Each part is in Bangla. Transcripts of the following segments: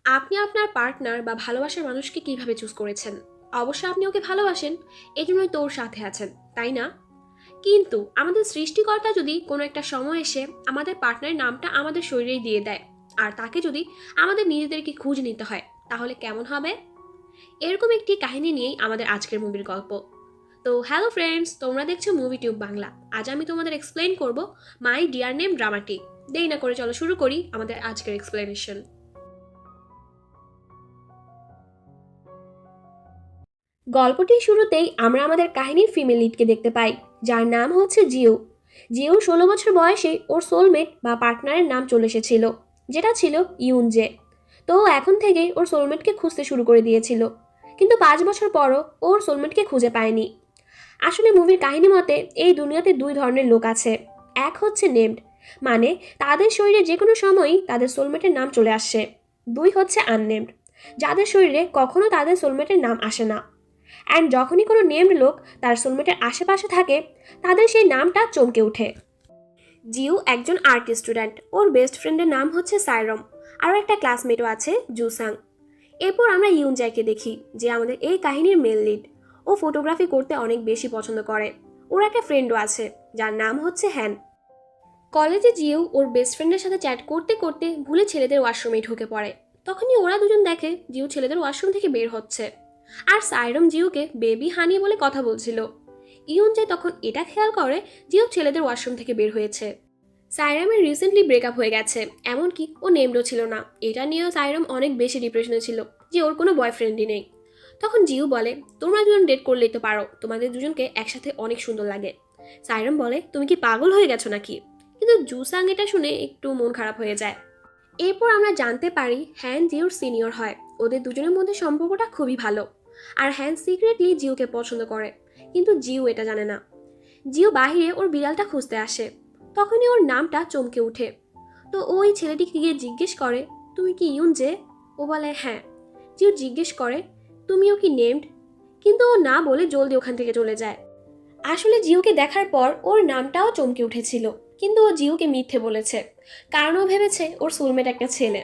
আপনি আপনার পার্টনার বা ভালোবাসার মানুষকে কিভাবে চুজ করেছেন? অবশ্যই আপনি ওকে ভালোবাসেন, এজন্যই তো ওর সাথে আছেন, তাই না? কিন্তু আমাদের সৃষ্টিকর্তা যদি কোনো একটা সময় এসে আমাদের পার্টনারের নামটা আমাদের শরীরেই দিয়ে দেয়, আর তাকে যদি আমাদের নিজেদেরকে খুঁজে নিতে হয়, তাহলে কেমন হবে? এরকম একটি কাহিনী নিয়েই আমাদের আজকের মুভির গল্প। তো হ্যালো ফ্রেন্ডস, তোমরা দেখছো মুভি টিউব বাংলা। আজ আমি তোমাদের এক্সপ্লেন করব মাই ডিয়ার নেম ড্রামাটিক। দেরি না করে চলো শুরু করি আমাদের আজকের এক্সপ্লেনেশন। গল্পটির শুরুতেই আমরা আমাদের কাহিনীর ফিমেল লিডকে দেখতে পাই, যার নাম হচ্ছে জিও। জিও 16 বছর বয়সে ওর সোলমেট বা পার্টনারের নাম চলে এসেছিল, যেটা ছিল ইউনজে। তো ও এখন থেকেই ওর সোলমেটকে খুঁজতে শুরু করে দিয়েছিল, কিন্তু 5 বছর পরও ওর সোলমেটকে খুঁজে পায়নি। আসলে মুভির কাহিনী মতে এই দুনিয়াতে দুই ধরনের লোক আছে। এক হচ্ছে নেমড, মানে তাদের শরীরে যে কোনো সময়ই তাদের সোলমেটের নাম চলে আসে। দুই হচ্ছে আননেমড, যাদের শরীরে কখনো তাদের সোলমেটের নাম আসে না। অ্যান্ড যখনই কোনো নেমড লোক তার সোলমেটের আশেপাশে থাকে, তাদের সেই নামটা চমকে ওঠে। জিউ একজন আর্ট স্টুডেন্ট, ওর বেস্ট ফ্রেন্ডের নাম হচ্ছে সাইরম, আরও একটা ক্লাসমেটও আছে জুসাং। এরপর আমরা ইউনজাইকে দেখি, যে আমাদের এই কাহিনীর মেল লিড। ও ফটোগ্রাফি করতে অনেক বেশি পছন্দ করে। ওর একটা ফ্রেন্ডও আছে, যার নাম হচ্ছে হ্যান। কলেজে জিউ ওর বেস্ট ফ্রেন্ডের সাথে চ্যাট করতে করতে ভুলে ছেলেদের ওয়াশরুমে ঢুকে পড়ে। তখনই ওরা দুজন দেখে জিউ ছেলেদের ওয়াশরুম থেকে বের হচ্ছে, আর সাইরম জিউকে বেবি হানি বলে কথা বলছিল। ইউনজাই তখন এটা খেয়াল করে জিউ ছেলেদের ওয়াশরুম থেকে বের হয়েছে। সাইরামের রিসেন্টলি ব্রেকআপ হয়ে গেছে, এমনকি ও নেমডও ছিল না। এটা নিয়েও সাইরাম অনেক বেশি ডিপ্রেশনে ছিল যে ওর কোনো বয়ফ্রেন্ডই নেই। তখন জিউ বলে, তোমরা দুজন ডেট করলেই তো পারো, তোমাদের দুজনকে একসাথে অনেক সুন্দর লাগে। সাইরাম বলে, তুমি কি পাগল হয়ে গেছো নাকি? কিন্তু জুসাং এটা শুনে একটু মন খারাপ হয়ে যায়। এরপর আমরা জানতে পারি হ্যান জিউর সিনিয়র হয়। ওদের দুজনের মধ্যে সম্পর্কটা খুবই ভালো, আর হ্যান সিক্রেটলি জিউকে পছন্দ করে, কিন্তু জিউ এটা জানে না। জিউ বাহিরে ওর বিড়ালটা খুঁজতে আসে, তখনই ওর নামটা চমকে ওঠে। তো ওই ছেলেটিকে গিয়ে জিজ্ঞেস করে, তুমি কি ইউনজে? ও বলে হ্যাঁ। জিউ জিজ্ঞেস করে, তুমিও কি নেমড? কিন্তু ও না বলে জলদি ওখান থেকে চলে যায়। আসলে জিউকে দেখার পর ওর নামটাও চমকে উঠেছিল, কিন্তু ও জিউকে মিথ্যে বলেছে, কারণ ও ভেবেছে ওর সোলমেট একটা ছেলে।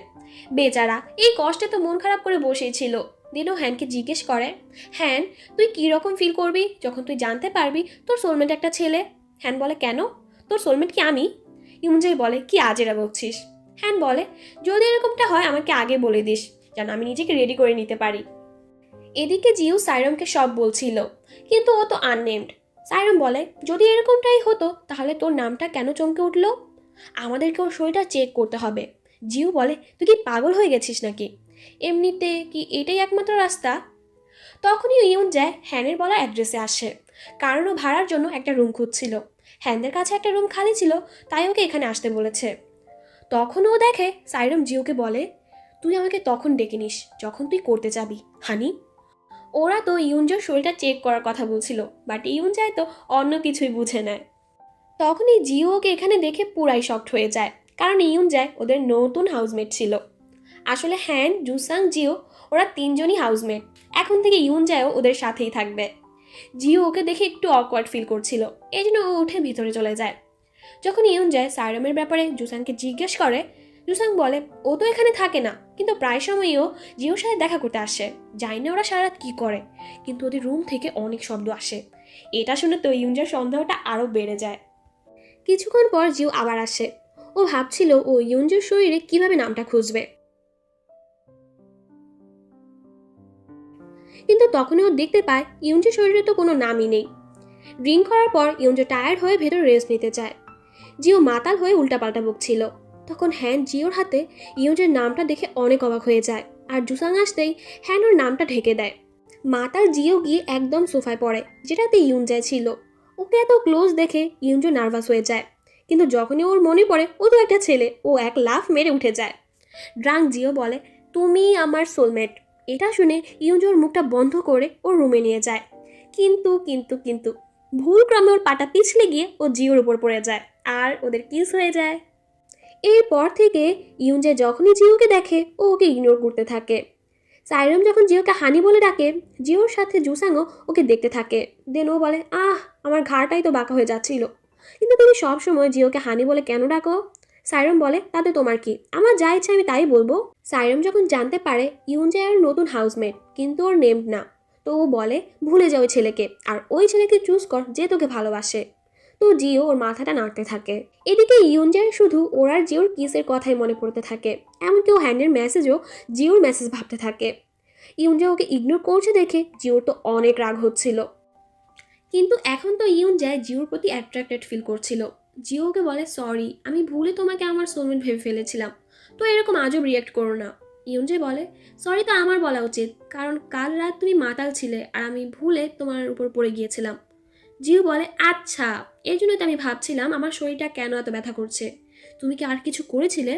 বেচারা এই কষ্টে তো মন খারাপ করে বসেই ছিল। দিনও হ্যানকে জিজ্ঞেস করে, হ্যান, তুই কী রকম ফিল করবি যখন তুই জানতে পারবি তোর সোলমেট একটা ছেলে? হ্যান বলে, কেন? তোর সোলমেট কি আমি? ইউনজাই বলে, কি আজেরা বকছিস? হ্যান বলে, যদি এরকমটা হয় আমাকে আগে বলে দিস, যেন আমি নিজেকে রেডি করে নিতে পারি। এদিকে জিউ সাইরমকে সব বলছিল, কিন্তু ও তো আননেমড। সাইরম বলে, যদি এরকমটাই হতো তাহলে তোর নামটা কেন চমকে উঠলো? আমাদেরকে ওর শরীরটা চেক করতে হবে। জিউ বলে, তুই কি পাগল হয়ে গেছিস নাকি? এমনিতে কি এটাই একমাত্র রাস্তা? তখনই ইউন যায় হ্যানের বলা অ্যাড্রেসে আসে, কারণ ও ভাড়ার জন্য একটা রুম খুঁজছিল। হ্যানদের কাছে একটা রুম খালি ছিল, তাই ওকে এখানে আসতে বলেছে। তখন ও দেখে সাইরম জিউকে বলে, তুই আমাকে তখন ডেকে নিস যখন তুই করতে যাবি, হানি। ওরা তো ইউনজোর শরীরটা চেক করার কথা বলছিল, বাট ইউনজাই তো অন্য কিছুই বুঝে নেয়। তখনই জিও ওকে এখানে দেখে পুরাই শকড হয়ে যায়, কারণ ইউনজাই ওদের নতুন হাউসমেট ছিল। আসলে হ্যান, জুসাং, জিও ওরা তিনজনই হাউসমেট। এখন থেকে ইউনজাইও ওদের সাথেই থাকবে। জিও ওকে দেখে একটু অকওয়ার্ড ফিল করছিল, এই জন্য ও উঠে ভিতরে চলে যায়। যখন ইউনজাই সাইরামের ব্যাপারে জুসাংকে জিজ্ঞেস করে, জুসাং বলে ও তো এখানে থাকে না, কিন্তু প্রায় সময়ই ও জিওর সাথে দেখা করতে আসে। জানি না ওরা সারা রাত কী করে, কিন্তু ওদের রুম থেকে অনেক শব্দ আসে। এটা শুনে তো ইউনজার সন্দেহটা আরও বেড়ে যায়। কিছুক্ষণ পর জিও আবার আসে। ও ভাবছিল ও ইউনজের শরীরে কিভাবে নামটা খুঁজবে, কিন্তু তখনই ও দেখতে পায় ইউনজের শরীরে তো কোনো নামই নেই। ড্রিঙ্ক করার পর ইউনজো টায়ার্ড হয়ে ভেতরে রেস্ট নিতে চায়। জিও মাতাল হয়ে উল্টাপাল্টা বকছিল। তখন হ্যান জিওর হাতে ইউনজের নামটা দেখে অনেক অবাক হয়ে যায়, আর জুসাং আসতেই হ্যান ওর নামটা ঢেকে দেয়। মাতাল জিও গিয়ে একদম সোফায় পড়ে, যেটাতে ইউনজাই ছিল। ওকে এত ক্লোজ দেখে ইউনজো নার্ভাস হয়ে যায়, কিন্তু যখনই ওর মনে পড়ে ও তো একটা ছেলে, ও এক লাফ মেরে উঠে যায়। ড্রাঙ্ক জিও বলে, তুমি আমার সোলমেট। এটা শুনে ইউনজোর মুখটা বন্ধ করে ওর রুমে নিয়ে যায়। কিন্তু ভুল ক্রমে ওর পাটা পিছলে গিয়ে ও জিওর উপর পড়ে যায়, আর ওদের কিস হয়ে যায়। এরপর থেকে ইউনজে যখনই জিওকে দেখে ও ওকে ইগনোর করতে থাকে। সাইরম যখন জিওকে হানি বলে ডাকে, জিওর সাথে জুসাংও ওকে দেখতে থাকে। দেন ও বলে, আমার ঘাড়টাই তো বাঁকা হয়ে যাচ্ছিল। কিন্তু তুমি সবসময় জিওকে হানি বলে কেন ডাকো? সাইরম বলে, তাতে তোমার কি, আমার যা ইচ্ছা আমি তাই বলবো। সাইরম যখন জানতে পারে ইউনজাই আর নতুন হাউসমেট, কিন্তু ওর নেম না, তো ও বলে ভুলে যাও ওই ছেলেকে, আর ওই ছেলেকে চুজ কর যে তোকে ভালোবাসে। তো জিও ওর মাথাটা নাড়তে থাকে। এদিকে ইউনজাই শুধু ওর আর জিওর কিসের কথাই মনে পড়তে থাকে, এমনকি ও হ্যান্ডের মেসেজও জিওর মেসেজ ভাবতে থাকে। ইউনজাই ওকে ইগনোর করছে দেখে জিওর তো অনেক রাগ হচ্ছিল, কিন্তু এখন তো ইউনজাই জিওর প্রতি অ্যাট্রাক্টেড ফিল করছিল। জিও ওকে বলে, সরি, আমি ভুলে তোমাকে আমার সোলমেট ভেবে ফেলেছিলাম, তো এরকম আজব রিয়াক্ট করো না। ইউনজাই বলে, সরি তো আমার বলা উচিত, কারণ কাল রাত তুমি মাতাল ছিলে আর আমি ভুলে তোমার উপর পড়ে গিয়েছিলাম। জিও বলে, আচ্ছা, এই জন্যই তো আমি ভাবছিলাম আমার শরীরটা কেন এত ব্যথা করছে, তুমি কি আর কিছু করেছিলে?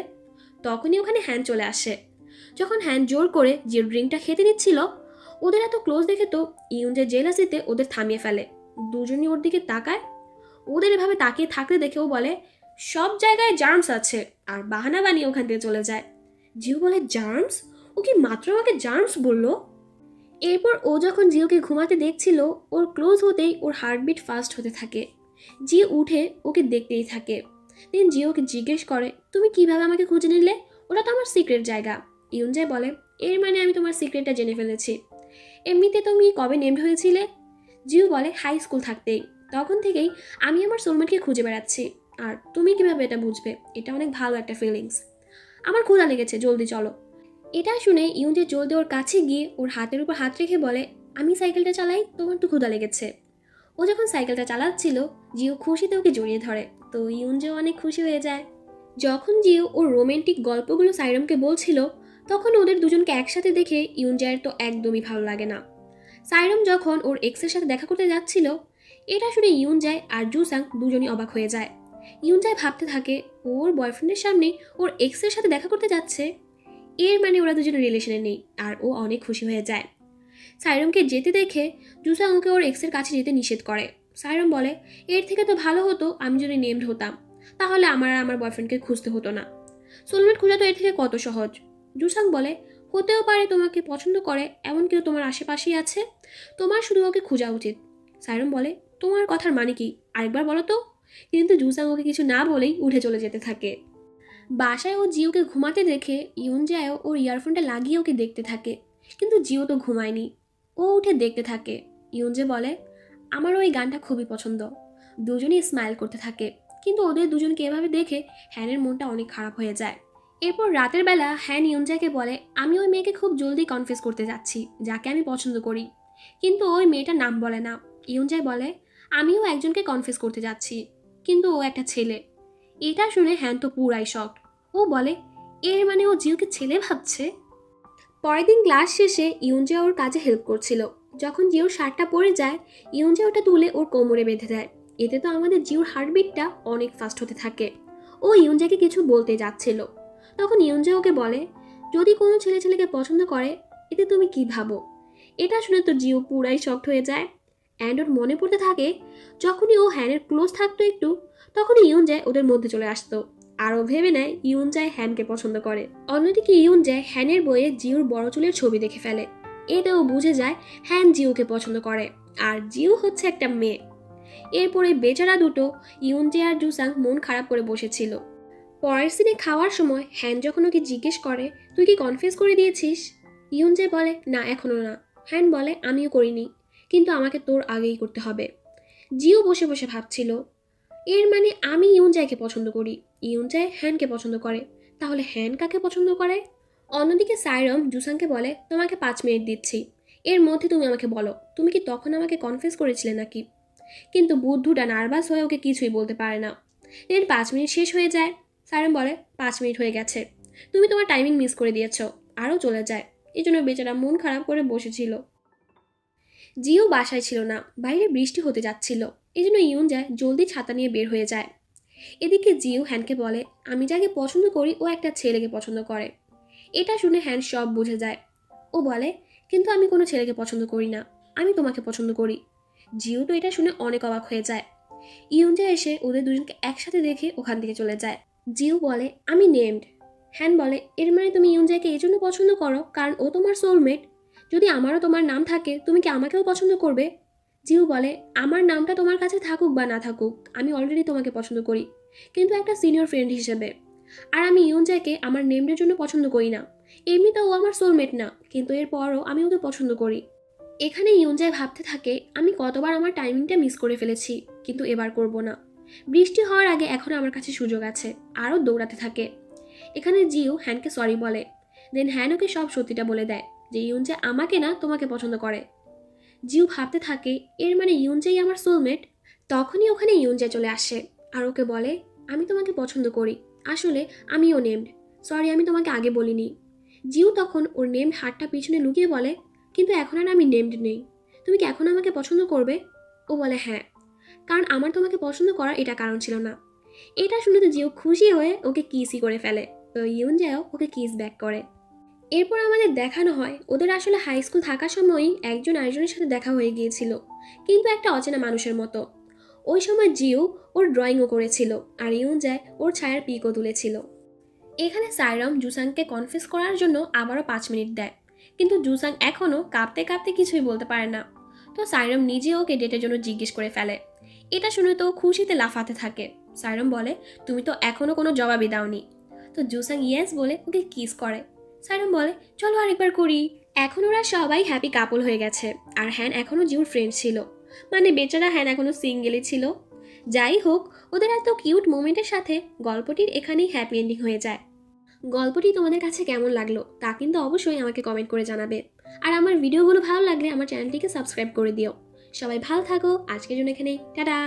তখনই ওখানে হ্যান্ড চলে আসে। যখন হ্যান্ড জোর করে জিওর ড্রিঙ্কটা খেতে নিচ্ছিল, ওদের এত ক্লোজ দেখে তো ইউনজাই জেলাসিতে ওদের থামিয়ে ফেলে। দুজনই ওর দিকে তাকায়। ওদের এভাবে তাকিয়ে থাকতে দেখে ও বলে, সব জায়গায় জার্মস আছে, আর বাহানা বানিয়ে ওখান থেকে চলে যায়। জিও বলে, জার্মস? ও কি মাত্র আমাকে জার্মস বললো? এরপর ও যখন জিওকে ঘুমাতে দেখছিল, ওর ক্লোজ হতেই ওর হার্টবিট ফাস্ট হতে থাকে। জিও উঠে ওকে দেখতেই থাকে। দেন জিওকে জিজ্ঞেস করে, তুমি কিভাবে আমাকে খুঁজে নিলে? ওটা তো আমার সিক্রেট জায়গা। ইউনজাই বলে, এর মানে আমি তোমার সিক্রেটটা জেনে ফেলেছি। এমনিতে তুমি কবে নেমড হয়েছিলে? জিও বলে, হাই স্কুল থাকতেই। তখন থেকেই আমি আমার সোলমেটকে খুঁজে বেড়াচ্ছি। আর তুমি কিভাবে এটা বুঝবে? এটা অনেক ভালো একটা ফিলিংস। আমার ক্ষুধা লেগেছে, জলদি চলো। এটা শুনে ইউনজে জলদি ওর কাছে গিয়ে ওর হাতের উপর হাত রেখে বলে, আমি সাইকেলটা চালাই, তোমার তো ক্ষুধা লেগেছে। ও যখন সাইকেলটা চালাচ্ছিল, জিও খুশিতে ওকে জড়িয়ে ধরে, তো ইউনজেও অনেক খুশি হয়ে যায়। যখন জিও ওর রোমান্টিক গল্পগুলো সাইরমকে বলছিল, তখন ওদের দুজনকে একসাথে দেখে ইউনজায়ের তো একদমই ভালো লাগে না। সাইরম যখন ওর এক্সের সাথে দেখা করতে যাচ্ছিল, এটা শুনে ইউনজাই আর জুসাং দুজনই অবাক হয়ে যায়। ইউনজাই ভাবতে থাকে ওর বয়ফ্রেন্ডের সামনে ওর এক্সের সাথে দেখা করতে যাচ্ছে, এর মানে ওরা দুজনে রিলেশনে নেই, আর ও অনেক খুশি হয়ে যায়। সাইরমকে যেতে দেখে জুসাং ওকে ওর এক্সের কাছে যেতে নিষেধ করে। সাইরম বলে, এর থেকে তো ভালো হতো আমি যদি নেমড হতাম, তাহলে আমার আর আমার বয়ফ্রেন্ডকে খুঁজতে হতো না। সোলমেট খোঁজা তো এর থেকে কত সহজ। জুসাং বলে, হতেও পারে তোমাকে পছন্দ করে এমন কেউ তোমার আশেপাশেই আছে, তোমার শুধু ওকে খোঁজা উচিত। সাইরম বলে, তোমার কথার মানে কি, আরেকবার বলো তো। কিন্তু জুসাং ওকে কিছু না বলেই উঠে চলে যেতে থাকে। বাসায় ও জিওকে ঘুমাতে দেখে ইউনজায়ও ওর ইয়ারফোনটা লাগিয়ে ওকে দেখতে থাকে, কিন্তু জিও তো ঘুমায়নি। ও উঠে দেখতে থাকে। ইউনজে বলে, আমার ওই গানটা খুবই পছন্দ। দুজনেই স্মাইল করতে থাকে, কিন্তু ওদের দুজনকে এভাবে দেখে হ্যানের মনটা অনেক খারাপ হয়ে যায়। এরপর রাতের বেলা হ্যান ইউনজাকে বলে, আমি ওই মেয়েকে খুব জলদি কনফেস করতে যাচ্ছি যাকে আমি পছন্দ করি, কিন্তু ওই মেয়েটার নাম বলে না। ইউনজাই বলে, আমিও একজনকে কনফেস করতে যাচ্ছি, কিন্তু ও একটা ছেলে। এটা শুনে হ্যান তো পুরাই শক। ও বলে, এর মানে ও জিওকে ছেলে ভাবছে। পরের দিন ক্লাস শেষে ইউনজে ওর কাজে হেল্প করছিল। যখন জিওর শার্টটা পরে যায়, ইউনজে ওটা তুলে ওর কোমরে বেঁধে দেয়। এতে তো আমাদের জিওর হার্টবিটটা অনেক ফাস্ট হতে থাকে। ও ইউনজাকে কিছু বলতে যাচ্ছিল, তখন ইউনজে ওকে বলে, যদি কোনো ছেলে ছেলেকে পছন্দ করে এতে তুমি কি ভাবো? এটা শুনে তো জিও পুরাই শকড হয়ে যায়। অ্যান্ড ওর মনে পড়তে থাকে যখনই ও হ্যানের ক্লোজ থাকতো একটু, তখনই ইউনজাই ওদের মধ্যে চলে আসতো, আর ও ভেবে নেয় ইউনজাই হ্যানকে পছন্দ করে। অন্যদিকে ইউনজাই হ্যানের বইয়ে জিওর বড় চুলের ছবি দেখে ফেলে। এতে ও বুঝে যায় হ্যান জিওকে পছন্দ করে, আর জিও হচ্ছে একটা মেয়ে। এরপরে বেচারা দুটো ইউনজে আর জুসাং মন খারাপ করে বসেছিল। পরের সিনে খাওয়ার সময় হ্যান যখন ওকে জিজ্ঞেস করে, তুই কি কনফেস করে দিয়েছিস? ইউনজে বলে, না এখনো না। হ্যান বলে, আমিও করিনি, কিন্তু আমাকে তোর আগেই করতে হবে। জিও বসে বসে ভাবছিল, এর মানে আমি ইউনজাইকে পছন্দ করি, ইউনজাই হ্যানকে পছন্দ করে, তাহলে হ্যান কাকে পছন্দ করে? অন্যদিকে সাইরম জুসাংকে বলে, তোমাকে 5 মিনিট দিচ্ছি, এর মধ্যে তুমি আমাকে বলো তুমি কি তখন আমাকে কনফেস করেছিলে নাকি। কিন্তু বুদ্ধুটা নার্ভাস হয়ে ওকে কিছুই বলতে পারে না। দেন 5 মিনিট শেষ হয়ে যায়। সাইরম বলে, 5 মিনিট হয়ে গেছে, তুমি তোমার টাইমিং মিস করে দিয়েছ, আরও চলে যায়। এই জন্য বেচারা মন খারাপ করে বসেছিল। জিও বাসায় ছিল না, বাইরে বৃষ্টি হতে যাচ্ছিল, এই জন্য ইউনজাই জলদি ছাতা নিয়ে বের হয়ে যায়। এদিকে জিও হ্যানকে বলে, আমি যাকে পছন্দ করি ও একটা ছেলেকে পছন্দ করে। এটা শুনে হ্যান সব বুঝে যায়। ও বলে, কিন্তু আমি কোনো ছেলেকে পছন্দ করি না, আমি তোমাকে পছন্দ করি। জিও তো এটা শুনে অনেক অবাক হয়ে যায়। ইউনজা এসে ওদের দুজনকে একসাথে দেখে ওখান থেকে চলে যায়। জিও বলে, আমি নেমড। হ্যান বলে, এর মানে তুমি ইউনজাকে এই জন্য পছন্দ করো কারণ ও তোমার সোলমেট? যদি আমারও তোমার নাম থাকে তুমি কি আমাকেও পছন্দ করবে? জিও বলে, আমার নামটা তোমার কাছে থাকুক বা না থাকুক, আমি অলরেডি তোমাকে পছন্দ করি, কিন্তু একটা সিনিয়র ফ্রেন্ড হিসেবে। আর আমি ইউনজাকে আমার নেমডের জন্য পছন্দ করি না। এমনিতেও ও আমার সোলমেট না, কিন্তু এরপরও আমি ওকে পছন্দ করি। এখানে ইউনজাই ভাবতে থাকে আমি কতবার আমার টাইমিংটা মিস করে ফেলেছি, কিন্তু এবার করব না। বৃষ্টি হওয়ার আগে এখনও আমার কাছে সুযোগ আছে। আরও দৌড়াতে থাকে। এখানে জিও হ্যানকে সরি বলে। দেন হ্যান ওকে সব সত্যিটা বলে দেয় যে ইউনজে আমাকে না তোমাকে পছন্দ করে। জিও ভাবতে থাকে এর মানে ইউনজেই আমার সোলমেট। তখনই ওখানে ইউনজে চলে আসে আর ওকে বলে আমি তোমাকে পছন্দ করি, আসলে আমিও নেমড, সরি আমি তোমাকে আগে বলিনি। জিও তখন ওর নেমড হাতটা পিছনে লুকিয়ে বলে কিন্তু এখন আর আমি নেমড নেই, তুমি কি এখন আমাকে পছন্দ করবে? ও বলে হ্যাঁ, কারণ আমার তোমাকে পছন্দ করার এটা কারণ ছিল না। এটা শুনে তো জিও খুশি হয়ে ওকে কিসই করে ফেলে। তো ইউনজেও ওকে কিস ব্যাক করে। এরপর আমাদের দেখানো হয় ওদের আসলে হাই স্কুল থাকার সময়ই একজন আরেকজনের সাথে দেখা হয়ে গিয়েছিল, কিন্তু একটা অচেনা মানুষের মতো। ওই সময় জিও ওর ড্রয়িংও করেছিল আর ইউনজে ওর ছায়ার পিকও তুলেছিল। এখানে সাইরাম জুসাংকে কনফেস করার জন্য আবারও 5 মিনিট দেয়, কিন্তু জুসাং এখনও কাঁপতে কাঁপতে কিছুই বলতে পারে না। তো সাইরাম নিজে ওকে ডেটের জন্য জিজ্ঞেস করে ফেলে। এটা শুনে তো খুশিতে লাফাতে থাকে। সাইরাম বলে তুমি তো এখনও কোনো জবাবই দাওনি। তো জুসাং ইয়েস বলে ওকে কিস করে। সাইরাম বলে চলো আরেকবার করি। এখন ওরা সবাই হ্যাপি কাপল হয়ে গেছে। আর হ্যান এখনও জিউর ফ্রেন্ড ছিল, মানে বেচারা হ্যান এখনও সিঙ্গেলই ছিল। যাই হোক, ওদের এত কিউট মোমেন্টের সাথে গল্পটির এখানেই হ্যাপি এন্ডিং হয়ে যায়। গল্পটি তোমাদের কাছে কেমন লাগলো তা কিন্তু অবশ্যই আমাকে কমেন্ট করে জানাবে। আর আমার ভিডিওগুলো ভালো লাগলে আমার চ্যানেলটিকে সাবস্ক্রাইব করে দিও। সবাই ভালো থাকো, আজকের জন্য এখানেই টাটা।